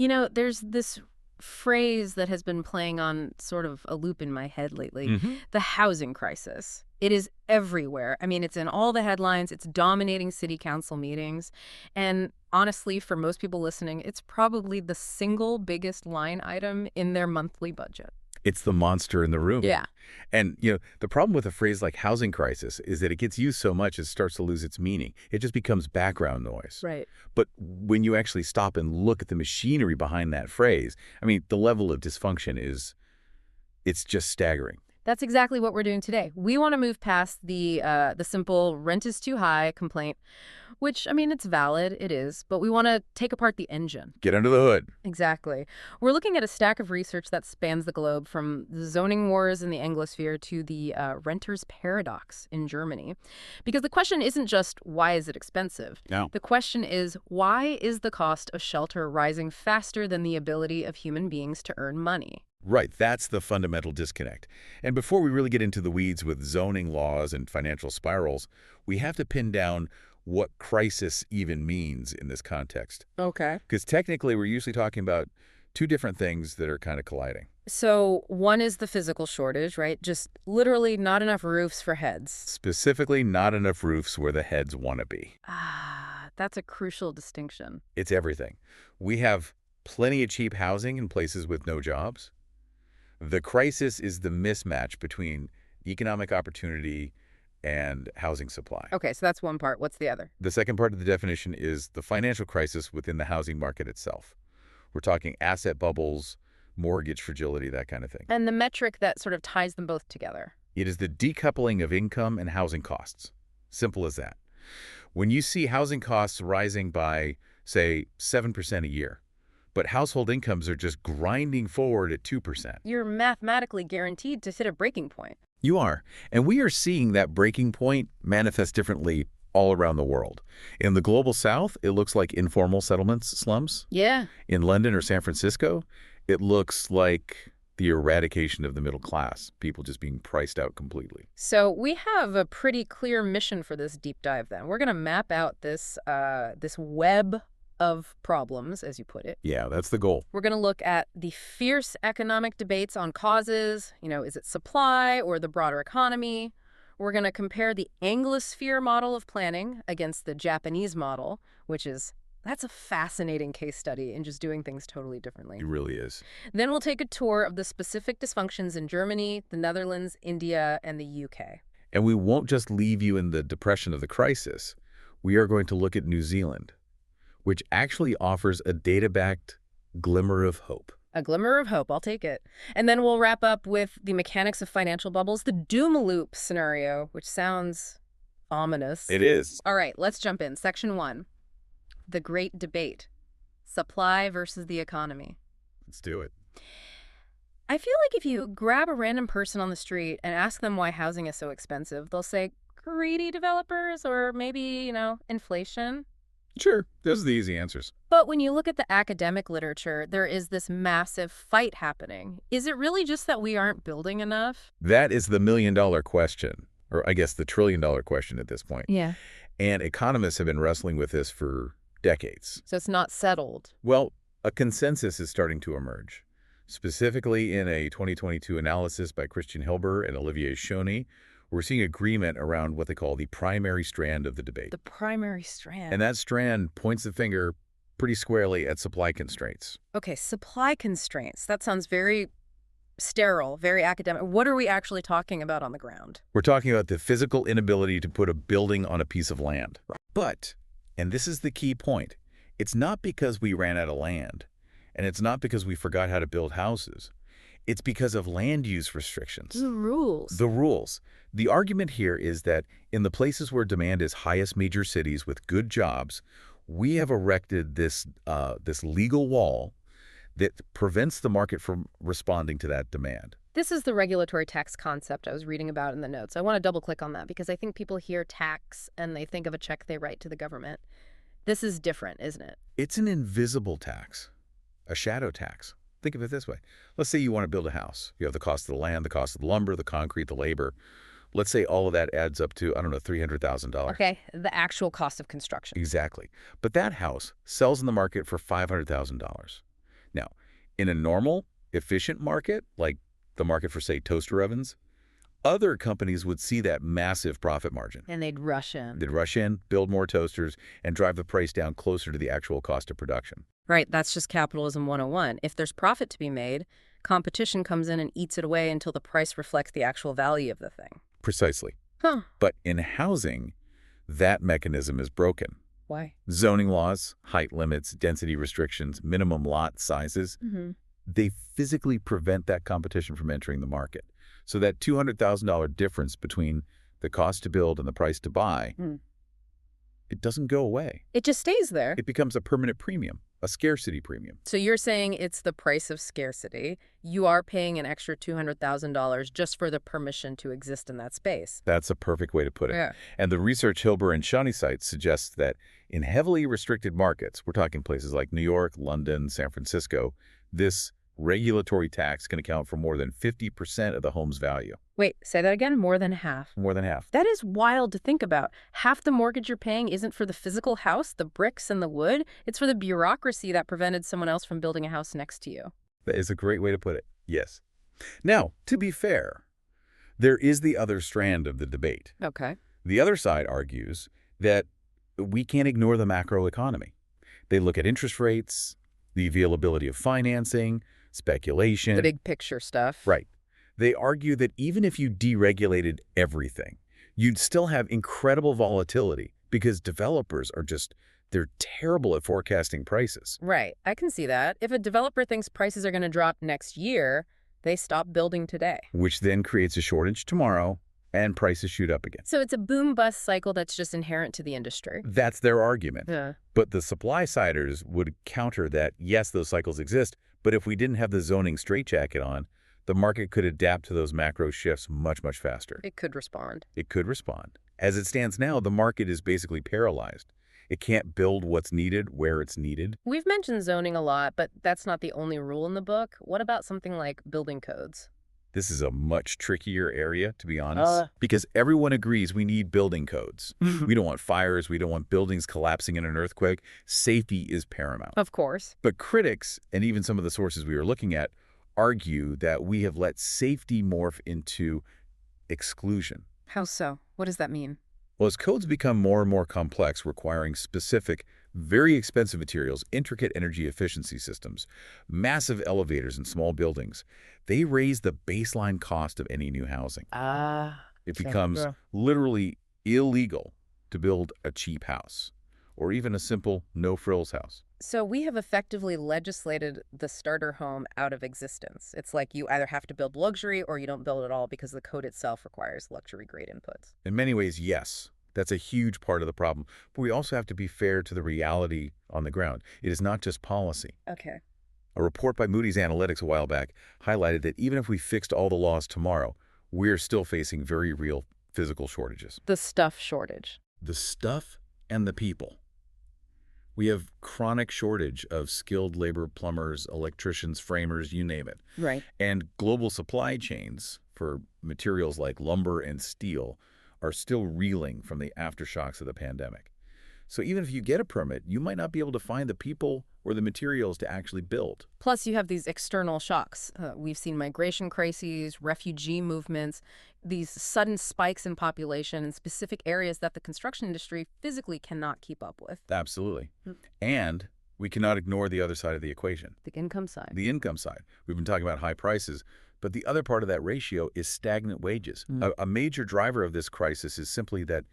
There's this phrase that has been playing on sort of a loop in my head lately, the housing crisis. It is everywhere. I mean, it's in all the headlines. It's dominating city council meetings. And honestly, for most people listening, it's probably the single biggest line item in their monthly budget. It's the monster in the room. Yeah. And, the problem with a phrase like housing crisis is that it gets used so much it starts to lose its meaning. It just becomes background noise. Right. But when you actually stop and look at the machinery behind that phrase, I mean, the level of dysfunction it's just staggering. That's exactly what we're doing today. We want to move past the simple rent is too high complaint, which, I mean, it's valid, it is, but we want to take apart the engine. Get under the hood. Exactly. We're looking at a stack of research that spans the globe, from the zoning wars in the Anglosphere to the renter's paradox in Germany. Because the question isn't just, why is it expensive? No. The question is, why is the cost of shelter rising faster than the ability of human beings to earn money? Right, that's the fundamental disconnect. And before we really get into the weeds with zoning laws and financial spirals, we have to pin down what crisis even means in this context. Okay. Because technically, we're usually talking about two different things that are kind of colliding. So one is the physical shortage, right? Just literally not enough roofs for heads. Specifically, not enough roofs where the heads want to be. That's a crucial distinction. It's everything. We have plenty of cheap housing in places with no jobs. The crisis is the mismatch between economic opportunity and housing supply. Okay, so that's one part. What's the other? The second part of the definition is the financial crisis within the housing market itself. We're talking asset bubbles, mortgage fragility, that kind of thing. And the metric that sort of ties them both together. It is the decoupling of income and housing costs. Simple as that. When you see housing costs rising by, say, 7% a year, but household incomes are just grinding forward at 2%. You're mathematically guaranteed to hit a breaking point. You are. And we are seeing that breaking point manifest differently all around the world. In the global south, it looks like informal settlements, slums. Yeah. In London or San Francisco, it looks like the eradication of the middle class, people just being priced out completely. So we have a pretty clear mission for this deep dive then. We're going to map out this web of problems, as you put it. Yeah, that's the goal. We're going to look at the fierce economic debates on causes. Is it supply or the broader economy? We're going to compare the Anglosphere model of planning against the Japanese model, that's a fascinating case study in just doing things totally differently. It really is. Then we'll take a tour of the specific dysfunctions in Germany, the Netherlands, India, and the UK. And we won't just leave you in the depression of the crisis. We are going to look at New Zealand, which actually offers a data-backed glimmer of hope. A glimmer of hope, I'll take it. And then we'll wrap up with the mechanics of financial bubbles, the doom loop scenario, which sounds ominous. It is. All right, let's jump in. Section 1, the great debate, supply versus the economy. Let's do it. I feel like if you grab a random person on the street and ask them why housing is so expensive, they'll say greedy developers or maybe, inflation. Sure, those are the easy answers. But when you look at the academic literature, there is this massive fight happening. Is it really just that we aren't building enough? That is the million-dollar question, or I guess the trillion-dollar question at this point. Yeah. And economists have been wrestling with this for decades. So it's not settled. Well, a consensus is starting to emerge. Specifically in a 2022 analysis by Christian Hilber and Olivier Chauny, we're seeing agreement around what they call the primary strand of the debate. The primary strand. And that strand points the finger pretty squarely at supply constraints. Okay, supply constraints. That sounds very sterile, very academic. What are we actually talking about on the ground? We're talking about the physical inability to put a building on a piece of land. But, and this is the key point, it's not because we ran out of land, and it's not because we forgot how to build houses. It's because of land use restrictions. The rules. The rules. The argument here is that in the places where demand is highest, major cities with good jobs, we have erected this legal wall that prevents the market from responding to that demand. This is the regulatory tax concept I was reading about in the notes. I want to double click on that because I think people hear tax and they think of a check they write to the government. This is different, isn't it? It's an invisible tax, a shadow tax. Think of it this way. Let's say you want to build a house. You have the cost of the land, the cost of the lumber, the concrete, the labor. Let's say all of that adds up to, $300,000. Okay, the actual cost of construction. Exactly. But that house sells in the market for $500,000. Now, in a normal, efficient market, like the market for, say, toaster ovens, other companies would see that massive profit margin. And they'd rush in. They'd rush in, build more toasters, and drive the price down closer to the actual cost of production. Right, that's just capitalism 101. If there's profit to be made, competition comes in and eats it away until the price reflects the actual value of the thing. Precisely. Huh. But in housing, that mechanism is broken. Why? Zoning laws, height limits, density restrictions, minimum lot sizes, they physically prevent that competition from entering the market. So that $200,000 difference between the cost to build and the price to buy, it doesn't go away. It just stays there. It becomes a permanent premium, a scarcity premium. So you're saying it's the price of scarcity. You are paying an extra $200,000 just for the permission to exist in that space. That's a perfect way to put it. Yeah. And the research Hilber and Shawnee cites suggests that in heavily restricted markets, we're talking places like New York, London, San Francisco, this regulatory tax can account for more than 50% of the home's value. Wait, say that again? More than half. More than half. That is wild to think about. Half the mortgage you're paying isn't for the physical house, the bricks and the wood. It's for the bureaucracy that prevented someone else from building a house next to you. That is a great way to put it. Yes. Now, to be fair, there is the other strand of the debate. Okay. The other side argues that we can't ignore the macroeconomy. They look at interest rates, the availability of financing, speculation. The big picture stuff. Right. They argue that even if you deregulated everything, you'd still have incredible volatility because developers are they're terrible at forecasting prices. Right. I can see that. If a developer thinks prices are going to drop next year, they stop building today. Which then creates a shortage tomorrow and prices shoot up again. So it's a boom-bust cycle that's just inherent to the industry. That's their argument. Yeah. But the supply-siders would counter that, yes, those cycles exist, but if we didn't have the zoning straitjacket on, the market could adapt to those macro shifts much, much faster. It could respond. It could respond. As it stands now, the market is basically paralyzed. It can't build what's needed where it's needed. We've mentioned zoning a lot, but that's not the only rule in the book. What about something like building codes? This is a much trickier area, to be honest, because everyone agrees we need building codes. We don't want fires. We don't want buildings collapsing in an earthquake. Safety is paramount. Of course. But critics, and even some of the sources we were looking at, argue that we have let safety morph into exclusion. How so? What does that mean? Well, as codes become more and more complex, requiring specific, very expensive materials, intricate energy efficiency systems, massive elevators in small buildings, they raise the baseline cost of any new housing. It becomes literally illegal to build a cheap house or even a simple no-frills house. So we have effectively legislated the starter home out of existence. It's like you either have to build luxury or you don't build at all because the code itself requires luxury-grade inputs. In many ways, yes, that's a huge part of the problem. But we also have to be fair to the reality on the ground. It is not just policy. Okay. A report by Moody's Analytics a while back highlighted that even if we fixed all the laws tomorrow, we're still facing very real physical shortages. The stuff shortage. The stuff and the people. We have chronic shortage of skilled labor, plumbers, electricians, framers, you name it. Right. And global supply chains for materials like lumber and steel are still reeling from the aftershocks of the pandemic. So even if you get a permit, you might not be able to find the people or the materials to actually build. Plus, you have these external shocks. We've seen migration crises, refugee movements, these sudden spikes in population in specific areas that the construction industry physically cannot keep up with. Absolutely. And we cannot ignore the other side of the equation. The income side. The income side. We've been talking about high prices, but the other part of that ratio is stagnant wages. A major driver of this crisis is simply that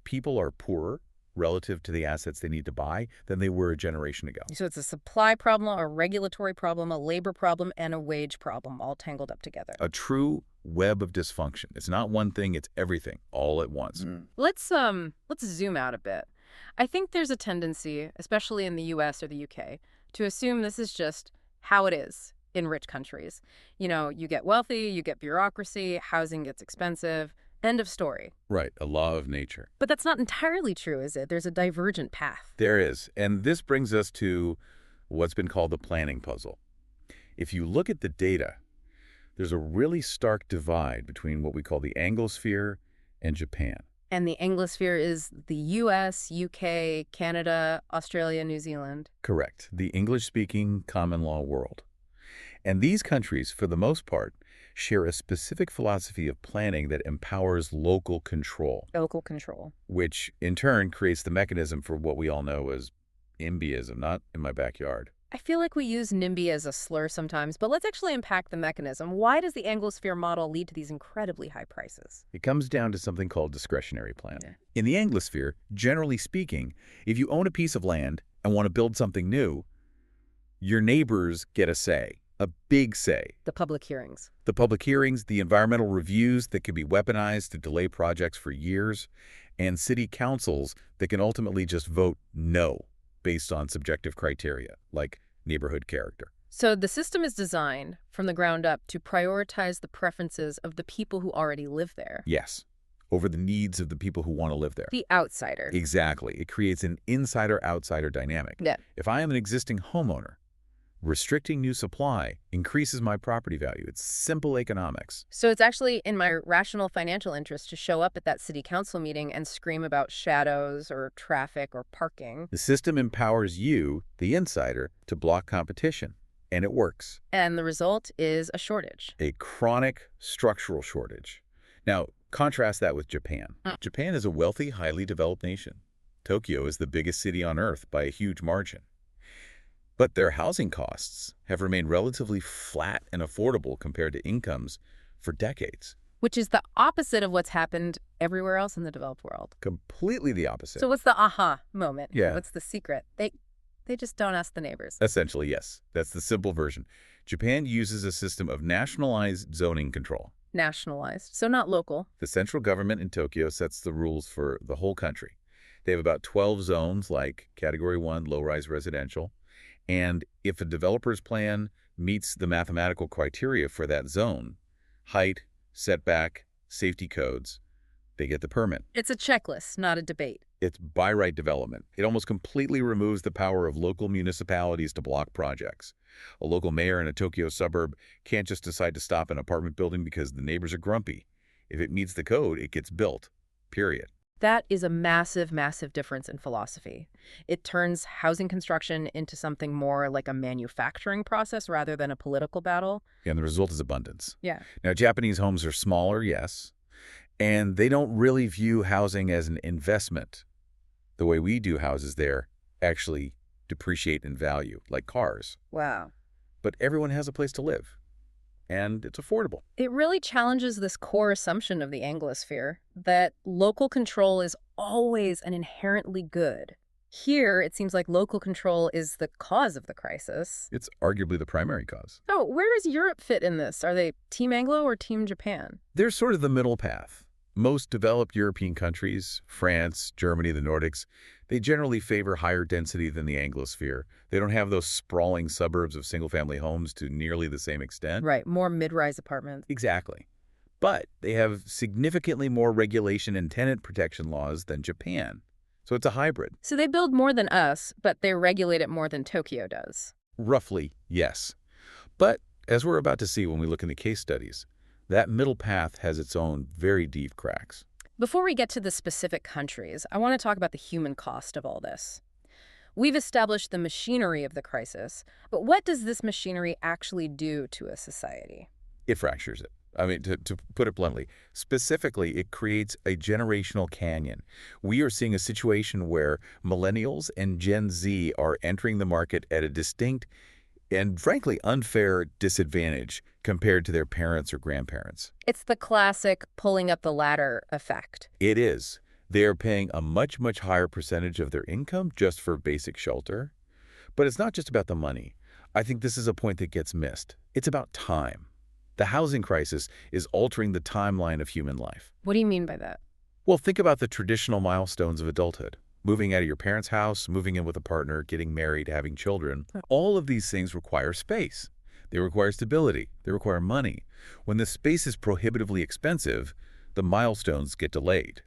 people are poorer relative to the assets they need to buy than they were a generation ago. So it's a supply problem, a regulatory problem, a labor problem, and a wage problem all tangled up together. A true web of dysfunction. It's not one thing, it's everything, all at once. Let's zoom out a bit. I think there's a tendency, especially in the US or the UK, to assume this is just how it is in rich countries. You know, you get wealthy, you get bureaucracy, housing gets expensive. End of story. Right, a law of nature. But that's not entirely true, is it? There's a divergent path. There is. And this brings us to what's been called the planning puzzle. If you look at the data, there's a really stark divide between what we call the Anglosphere and Japan. And the Anglosphere is the US, UK, Canada, Australia, New Zealand. Correct. The English-speaking common law world. And these countries, for the most part, share a specific philosophy of planning that empowers local control. Local control. Which, in turn, creates the mechanism for what we all know as NIMBYism, not in my backyard. I feel like we use NIMBY as a slur sometimes, but let's actually unpack the mechanism. Why does the Anglosphere model lead to these incredibly high prices? It comes down to something called discretionary planning. Yeah. In the Anglosphere, generally speaking, if you own a piece of land and want to build something new, your neighbors get a say, a big say. The public hearings. The public hearings, the environmental reviews that can be weaponized to delay projects for years, and city councils that can ultimately just vote no based on subjective criteria, like neighborhood character. So the system is designed from the ground up to prioritize the preferences of the people who already live there. Yes, over the needs of the people who want to live there. The outsider. Exactly. It creates an insider-outsider dynamic. Yeah. If I am an existing homeowner, restricting new supply increases my property value. It's simple economics. So it's actually in my rational financial interest to show up at that city council meeting and scream about shadows or traffic or parking. The system empowers you, the insider, to block competition. And it works. And the result is a shortage. A chronic structural shortage. Now, contrast that with Japan. Japan is a wealthy, highly developed nation. Tokyo is the biggest city on Earth by a huge margin. But their housing costs have remained relatively flat and affordable compared to incomes for decades. Which is the opposite of what's happened everywhere else in the developed world. Completely the opposite. So what's the aha moment? Yeah. What's the secret? They just don't ask the neighbors. Essentially, yes. That's the simple version. Japan uses a system of nationalized zoning control. Nationalized, so not local. The central government in Tokyo sets the rules for the whole country. They have about 12 zones like Category 1 low-rise residential. And if a developer's plan meets the mathematical criteria for that zone, height, setback, safety codes, they get the permit. It's a checklist, not a debate. It's by right development. It almost completely removes the power of local municipalities to block projects. A local mayor in a Tokyo suburb can't just decide to stop an apartment building because the neighbors are grumpy. If it meets the code, it gets built, period. That is a massive, massive difference in philosophy. It turns housing construction into something more like a manufacturing process rather than a political battle. And the result is abundance. Yeah. Now, Japanese homes are smaller, yes, and they don't really view housing as an investment. The way we do houses there actually depreciate in value, like cars. Wow. But everyone has a place to live, and it's affordable. It really challenges this core assumption of the Anglosphere, that local control is always an inherently good. Here, it seems like local control is the cause of the crisis. It's arguably the primary cause. Oh, where does Europe fit in this? Are they Team Anglo or Team Japan? They're sort of the middle path. Most developed European countries, France, Germany, the Nordics, they generally favor higher density than the Anglosphere. They don't have those sprawling suburbs of single-family homes to nearly the same extent. Right, more mid-rise apartments. Exactly. But they have significantly more regulation and tenant protection laws than Japan. So it's a hybrid. So they build more than us, but they regulate it more than Tokyo does. Roughly, yes. But as we're about to see when we look in the case studies, that middle path has its own very deep cracks. Before we get to the specific countries, I want to talk about the human cost of all this. We've established the machinery of the crisis, but what does this machinery actually do to a society? It fractures it. I mean, to put it bluntly, specifically, it creates a generational canyon. We are seeing a situation where millennials and Gen Z are entering the market at a distinct and, frankly, unfair disadvantage compared to their parents or grandparents. It's the classic pulling up the ladder effect. It is. They are paying a much, much higher percentage of their income just for basic shelter. But it's not just about the money. I think this is a point that gets missed. It's about time. The housing crisis is altering the timeline of human life. What do you mean by that? Well, think about the traditional milestones of adulthood. Moving out of your parents' house, moving in with a partner, getting married, having children. All of these things require space. They require stability. They require money. When the space is prohibitively expensive, the milestones get delayed,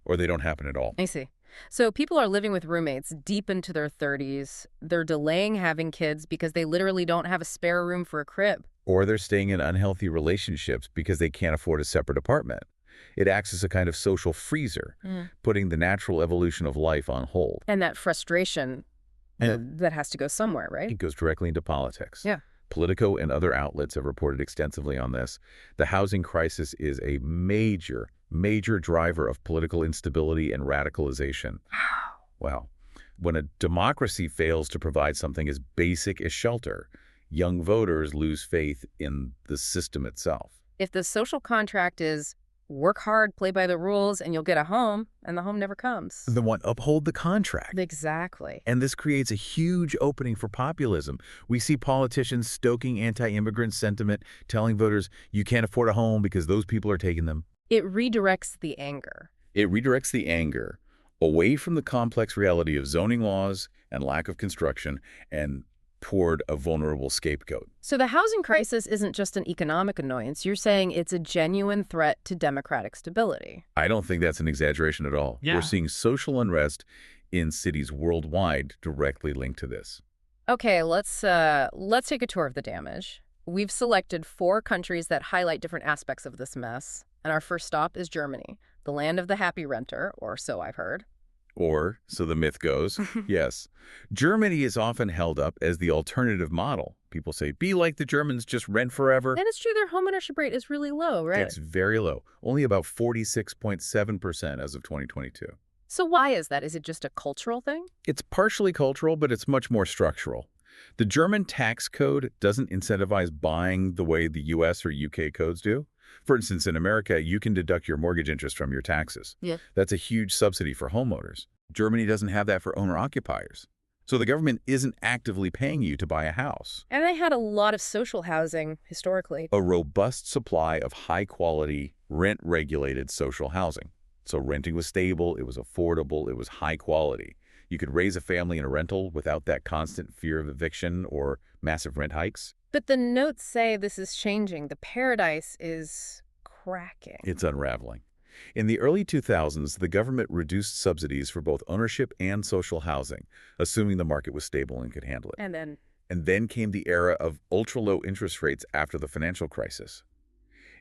or they don't happen at all. I see. So people are living with roommates deep into their 30s. They're delaying having kids because they literally don't have a spare room for a crib. Or they're staying in unhealthy relationships because they can't afford a separate apartment. It acts as a kind of social freezer, putting the natural evolution of life on hold. And that frustration, that has to go somewhere, right? It goes directly into politics. Yeah. Politico and other outlets have reported extensively on this. The housing crisis is a major, major driver of political instability and radicalization. Well, when a democracy fails to provide something as basic as shelter, young voters lose faith in the system itself. If the social contract is work hard, play by the rules, and you'll get a home, and the home never comes. The one uphold the contract. Exactly. And this creates a huge opening for populism. We see politicians stoking anti-immigrant sentiment, telling voters, you can't afford a home because those people are taking them. It redirects the anger. It redirects the anger away from the complex reality of zoning laws and lack of construction and toward a vulnerable scapegoat. So the housing crisis isn't just an economic annoyance. You're saying it's a genuine threat to democratic stability. I don't think that's an exaggeration at all. Yeah. We're seeing social unrest in cities worldwide directly linked to this. Okay, let's take a tour of the damage. We've selected 4 countries that highlight different aspects of this mess. And our first stop is Germany, the land of the happy renter, or so I've heard. Or, so the myth goes, yes. Germany is often held up as the alternative model. People say, be like the Germans, just rent forever. And it's true their homeownership rate is really low, right? It's very low, only about 46.7% as of 2022. So why is that? Is it just a cultural thing? It's partially cultural, but it's much more structural. The German tax code doesn't incentivize buying the way the US or UK codes do. For instance, in America, you can deduct your mortgage interest from your taxes. Yeah. That's a huge subsidy for homeowners. Germany doesn't have that for owner-occupiers. So the government isn't actively paying you to buy a house. And they had a lot of social housing historically. A robust supply of high-quality, rent-regulated social housing. So renting was stable, it was affordable, it was high quality. You could raise a family in a rental without that constant fear of eviction or massive rent hikes. But the notes say this is changing. The paradise is cracking. It's unraveling. In the early 2000s, the government reduced subsidies for both ownership and social housing, assuming the market was stable and could handle it. And then came the era of ultra-low interest rates after the financial crisis.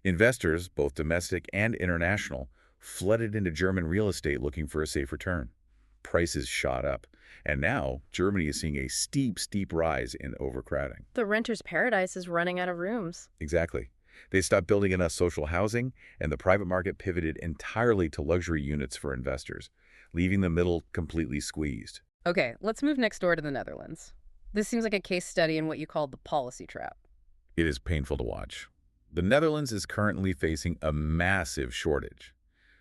Investors, both domestic and international, flooded into German real estate looking for a safe return. Prices shot up. And now, Germany is seeing a steep, steep rise in overcrowding. The renter's paradise is running out of rooms. Exactly. They stopped building enough social housing, and the private market pivoted entirely to luxury units for investors, leaving the middle completely squeezed. Okay, let's move next door to the Netherlands. This seems like a case study in what you call the policy trap. It is painful to watch. The Netherlands is currently facing a massive shortage.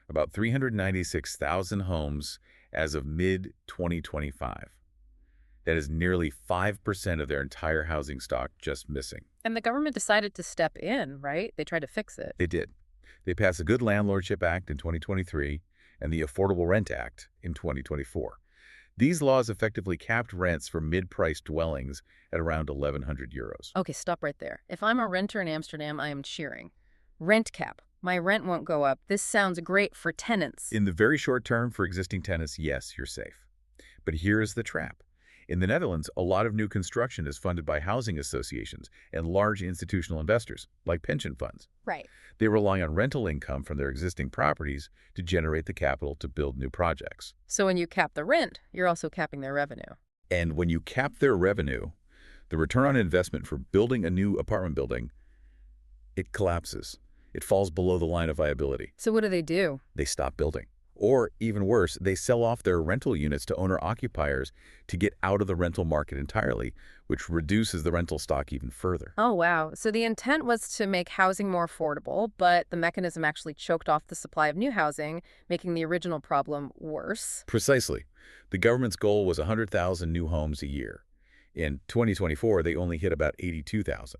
About 396,000 homes as of mid-2025. That is nearly 5% of their entire housing stock just missing. And the government decided to step in, right? They tried to fix it. They did. They passed the Good Landlordship Act in 2023 and the Affordable Rent Act in 2024. These laws effectively capped rents for mid-priced dwellings at around 1,100 euros. Okay, stop right there. If I'm a renter in Amsterdam, I am cheering. Rent cap. My rent won't go up. This sounds great for tenants. In the very short term, for existing tenants, yes, you're safe. But here is the trap. In the Netherlands, a lot of new construction is funded by housing associations and large institutional investors, like pension funds. Right. They rely on rental income from their existing properties to generate the capital to build new projects. So when you cap the rent, you're also capping their revenue. And when you cap their revenue, the return on investment for building a new apartment building, it collapses. It falls below the line of viability. So what do? They stop building. Or, even worse, they sell off their rental units to owner-occupiers to get out of the rental market entirely, which reduces the rental stock even further. Oh, wow. So the intent was to make housing more affordable, but the mechanism actually choked off the supply of new housing, making the original problem worse. Precisely. The government's goal was 100,000 new homes a year. In 2024, they only hit about 82,000.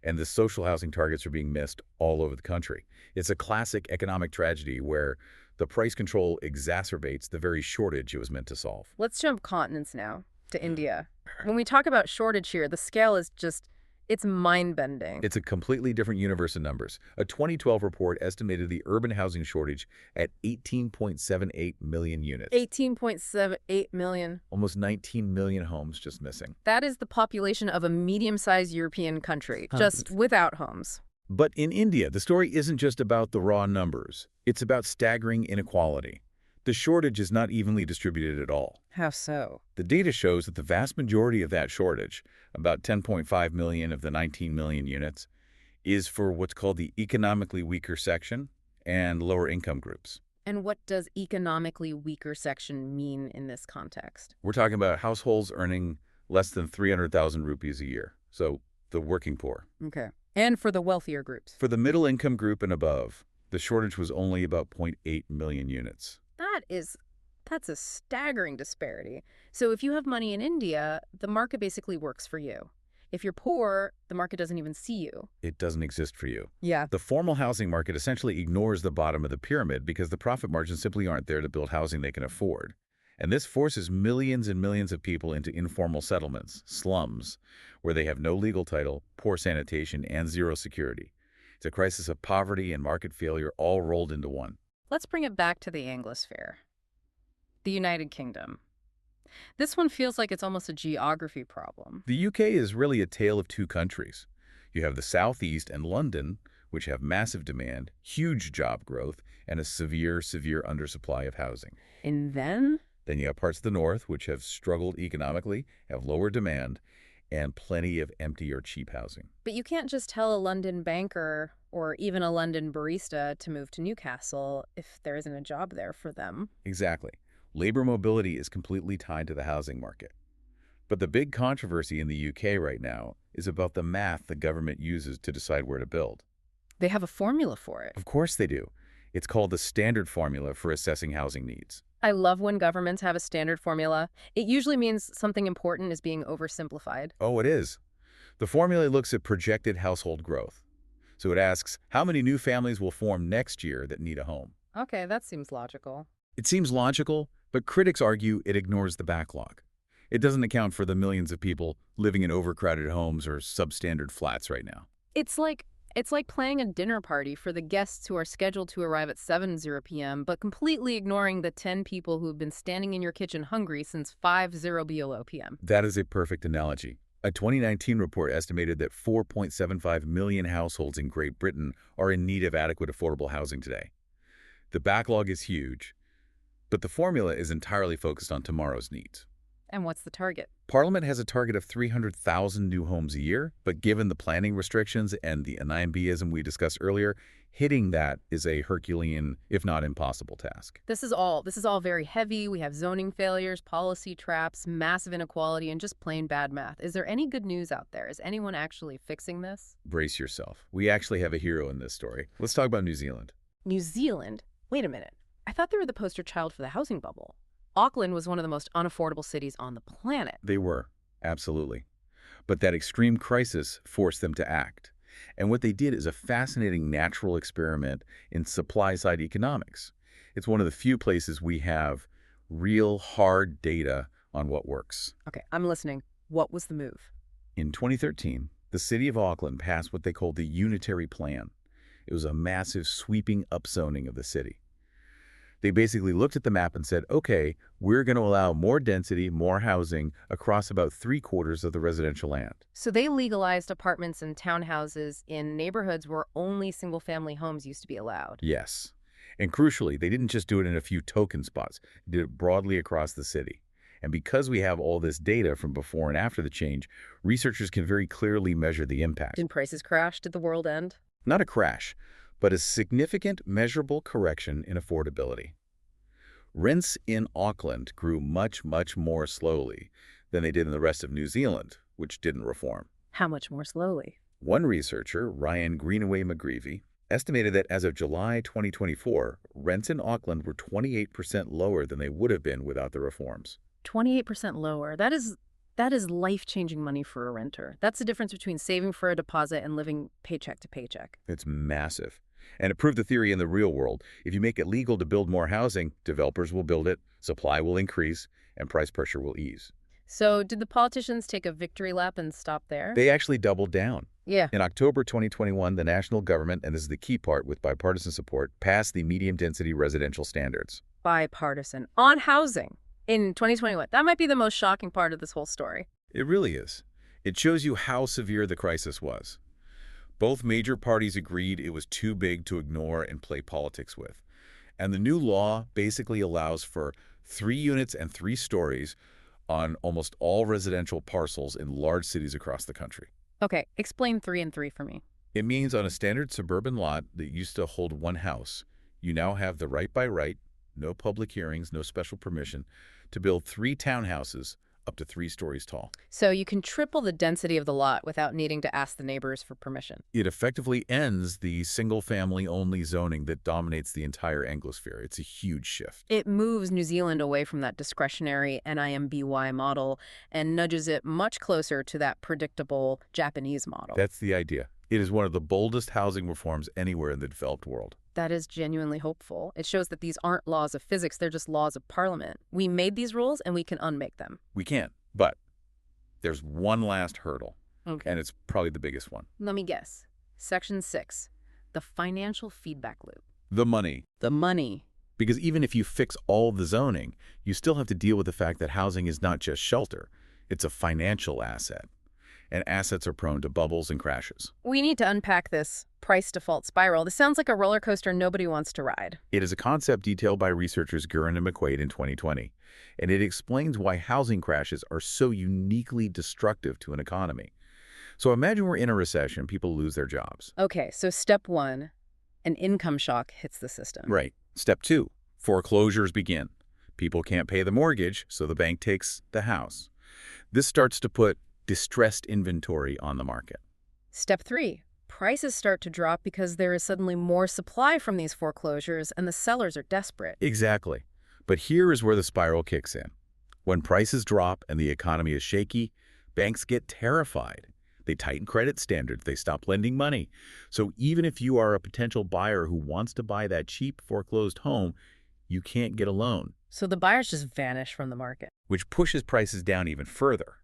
And the social housing targets are being missed all over the country. It's a classic economic tragedy where the price control exacerbates the very shortage it was meant to solve. Let's jump continents now to India. When we talk about shortage here, the scale is just, it's mind-bending. It's a completely different universe of numbers. A 2012 report estimated the urban housing shortage at 18.78 million units. 18.78 million. Almost 19 million homes just missing. That is the population of a medium-sized European country, just without homes. But in India, the story isn't just about the raw numbers. It's about staggering inequality. The shortage is not evenly distributed at all. How so? The data shows that the vast majority of that shortage, about 10.5 million of the 19 million units, is for what's called the economically weaker section and lower income groups. And what does economically weaker section mean in this context? We're talking about households earning less than 300,000 rupees a year, so the working poor. Okay. And for the wealthier groups? For the middle income group and above, the shortage was only about 0.8 million units. That's a staggering disparity. So if you have money in India, the market basically works for you. If you're poor, the market doesn't even see you. It doesn't exist for you. Yeah. The formal housing market essentially ignores the bottom of the pyramid because the profit margins simply aren't there to build housing they can afford. And this forces millions and millions of people into informal settlements, slums, where they have no legal title, poor sanitation, and zero security. It's a crisis of poverty and market failure all rolled into one. Let's bring it back to the Anglosphere. The United Kingdom. This one feels like it's almost a geography problem. The UK is really a tale of two countries. You have the Southeast and London, which have massive demand, huge job growth, and a severe undersupply of housing. And then you have parts of the North, which have struggled economically, have lower demand, and plenty of empty or cheap housing. But you can't just tell a London banker or even a London barista to move to Newcastle if there isn't a job there for them. Exactly. Labor mobility is completely tied to the housing market. But the big controversy in the UK right now is about the math the government uses to decide where to build. They have a formula for it. Of course they do. It's called the standard formula for assessing housing needs. I love when governments have a standard formula. It usually means something important is being oversimplified. Oh, it is. The formula looks at projected household growth. So it asks, how many new families will form next year that need a home? Okay, that seems logical. It seems logical, but critics argue it ignores the backlog. It doesn't account for the millions of people living in overcrowded homes or substandard flats right now. It's like planning a dinner party for the guests who are scheduled to arrive at 7:00 p.m., but completely ignoring the 10 people who have been standing in your kitchen hungry since 5:00 p.m. That is a perfect analogy. A 2019 report estimated that 4.75 million households in Great Britain are in need of adequate affordable housing today. The backlog is huge, but the formula is entirely focused on tomorrow's needs. And what's the target? Parliament has a target of 300,000 new homes a year, but given the planning restrictions and the NIMBism we discussed earlier, hitting that is a Herculean, if not impossible, task. This is all very heavy. We have zoning failures, policy traps, massive inequality, and just plain bad math. Is there any good news out there? Is anyone actually fixing this? Brace yourself. We actually have a hero in this story. Let's talk about New Zealand. New Zealand? Wait a minute. I thought they were the poster child for the housing bubble. Auckland was one of the most unaffordable cities on the planet. They were, absolutely. But that extreme crisis forced them to act. And what they did is a fascinating natural experiment in supply-side economics. It's one of the few places we have real hard data on what works. Okay, I'm listening. What was the move? In 2013, the city of Auckland passed what they called the Unitary Plan. It was a massive sweeping upzoning of the city. They basically looked at the map and said, okay, we're going to allow more density, more housing across about 3/4 of the residential land. So they legalized apartments and townhouses in neighborhoods where only single-family homes used to be allowed. Yes. And crucially, they didn't just do it in a few token spots. They did it broadly across the city. And because we have all this data from before and after the change, researchers can very clearly measure the impact. Did prices crash? Did the world end? Not a crash, but a significant measurable correction in affordability. Rents in Auckland grew much, much more slowly than they did in the rest of New Zealand, which didn't reform. How much more slowly? One researcher, Ryan Greenaway-McGreevy, estimated that as of July 2024, rents in Auckland were 28% lower than they would have been without the reforms. 28% lower. That is life-changing money for a renter. That's the difference between saving for a deposit and living paycheck to paycheck. It's massive. And it proved the theory in the real world. If you make it legal to build more housing, developers will build it, supply will increase, and price pressure will ease. So did the politicians take a victory lap and stop there? They actually doubled down. Yeah. In October 2021, the national government, and this is the key part with bipartisan support, passed the medium-density residential standards. Bipartisan. On housing. In 2021. That might be the most shocking part of this whole story. It really is. It shows you how severe the crisis was. Both major parties agreed it was too big to ignore and play politics with. And the new law basically allows for 3 units and 3 stories on almost all residential parcels in large cities across the country. Okay, explain 3 and 3 for me. It means on a standard suburban lot that used to hold 1 house, you now have the right by right, no public hearings, no special permission, to build 3 townhouses up to 3 stories tall. So you can triple the density of the lot without needing to ask the neighbors for permission. It effectively ends the single-family-only zoning that dominates the entire Anglosphere. It's a huge shift. It moves New Zealand away from that discretionary NIMBY model and nudges it much closer to that predictable Japanese model. That's the idea. It is one of the boldest housing reforms anywhere in the developed world. That is genuinely hopeful. It shows that these aren't laws of physics, they're just laws of parliament. We made these rules and we can unmake them. We can, but there's one last hurdle, Okay. and it's probably the biggest one. Let me guess. Section 6, the financial feedback loop. The money. The money. Because even if you fix all the zoning, you still have to deal with the fact that housing is not just shelter. It's a financial asset. And assets are prone to bubbles and crashes. We need to unpack this price default spiral. This sounds like a roller coaster nobody wants to ride. It is a concept detailed by researchers Gurin and McQuaid in 2020, and it explains why housing crashes are so uniquely destructive to an economy. So imagine we're in a recession, people lose their jobs. Okay, so step 1, an income shock hits the system. Right. Step 2, foreclosures begin. People can't pay the mortgage, so the bank takes the house. This starts to put distressed inventory on the market. Step 3, prices start to drop because there is suddenly more supply from these foreclosures and the sellers are desperate. Exactly. But here is where the spiral kicks in. When prices drop and the economy is shaky, banks get terrified. They tighten credit standards. They stop lending money. So even if you are a potential buyer who wants to buy that cheap foreclosed home, you can't get a loan. So the buyers just vanish from the market. Which pushes prices down even further.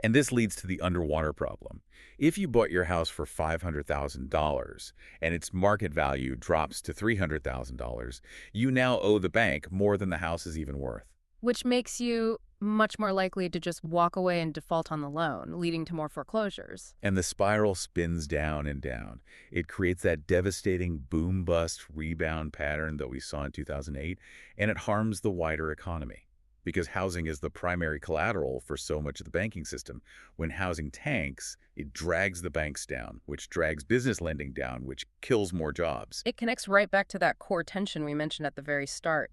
And this leads to the underwater problem. If you bought your house for $500,000 and its market value drops to $300,000, you now owe the bank more than the house is even worth. Which makes you much more likely to just walk away and default on the loan, leading to more foreclosures. And the spiral spins down and down. It creates that devastating boom-bust rebound pattern that we saw in 2008, and it harms the wider economy. Because housing is the primary collateral for so much of the banking system. When housing tanks, it drags the banks down, which drags business lending down, which kills more jobs. It connects right back to that core tension we mentioned at the very start.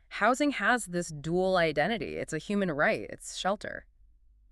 Housing has this dual identity. It's a human right, it's shelter,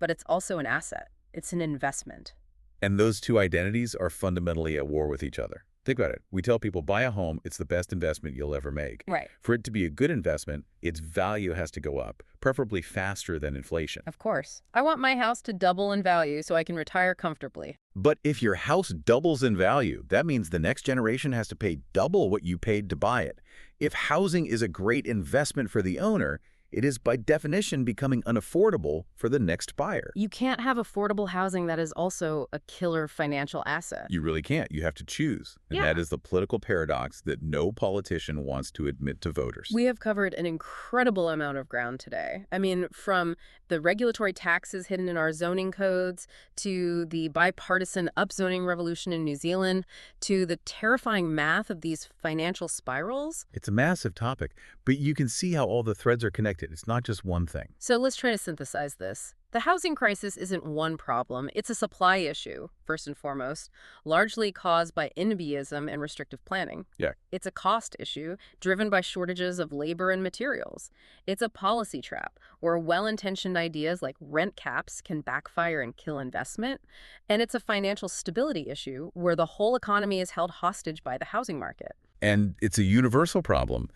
but it's also an asset. It's an investment. And those two identities are fundamentally at war with each other. Think about it. We tell people, buy a home, it's the best investment you'll ever make. Right. For it to be a good investment, its value has to go up, preferably faster than inflation. Of course. I want my house to double in value so I can retire comfortably. But if your house doubles in value, that means the next generation has to pay double what you paid to buy it. If housing is a great investment for the owner, it is by definition becoming unaffordable for the next buyer. You can't have affordable housing that is also a killer financial asset. You really can't. You have to choose. And that is the political paradox that no politician wants to admit to voters. We have covered an incredible amount of ground today. I mean, from the regulatory taxes hidden in our zoning codes, to the bipartisan upzoning revolution in New Zealand, to the terrifying math of these financial spirals. It's a massive topic, but you can see how all the threads are connected. It's not just one thing. So let's try to synthesize this. The housing crisis isn't one problem. It's a supply issue, first and foremost, largely caused by NIMBYism and restrictive planning. Yeah. It's a cost issue driven by shortages of labor and materials. It's a policy trap where well-intentioned ideas like rent caps can backfire and kill investment. And it's a financial stability issue where the whole economy is held hostage by the housing market. And it's a universal problem.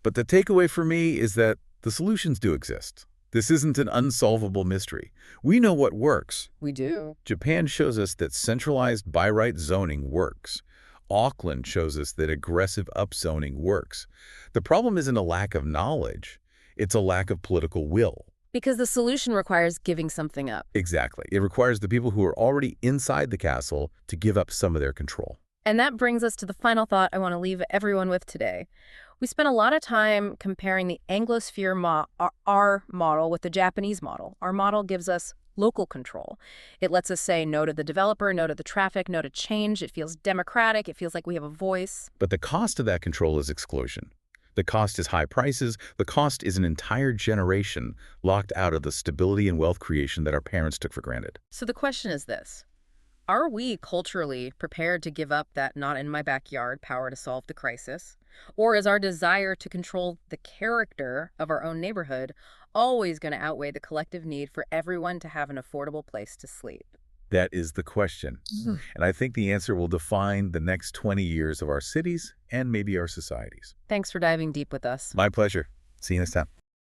But the takeaway for me is that the solutions do exist. This isn't an unsolvable mystery. We know what works. We do. Japan shows us that centralized by-right zoning works. Auckland shows us that aggressive upzoning works. The problem isn't a lack of knowledge. It's a lack of political will. Because the solution requires giving something up. Exactly. It requires the people who are already inside the castle to give up some of their control. And that brings us to the final thought I want to leave everyone with today. We spent a lot of time comparing the Anglosphere our model with the Japanese model. Our model gives us local control. It lets us say no to the developer, no to the traffic, no to change. It feels democratic. It feels like we have a voice. But the cost of that control is exclusion. The cost is high prices. The cost is an entire generation locked out of the stability and wealth creation that our parents took for granted. So the question is this. Are we culturally prepared to give up that not-in-my-backyard power to solve the crisis? Or is our desire to control the character of our own neighborhood always going to outweigh the collective need for everyone to have an affordable place to sleep? That is the question. And I think the answer will define the next 20 years of our cities and maybe our societies. Thanks for diving deep with us. My pleasure. See you next time.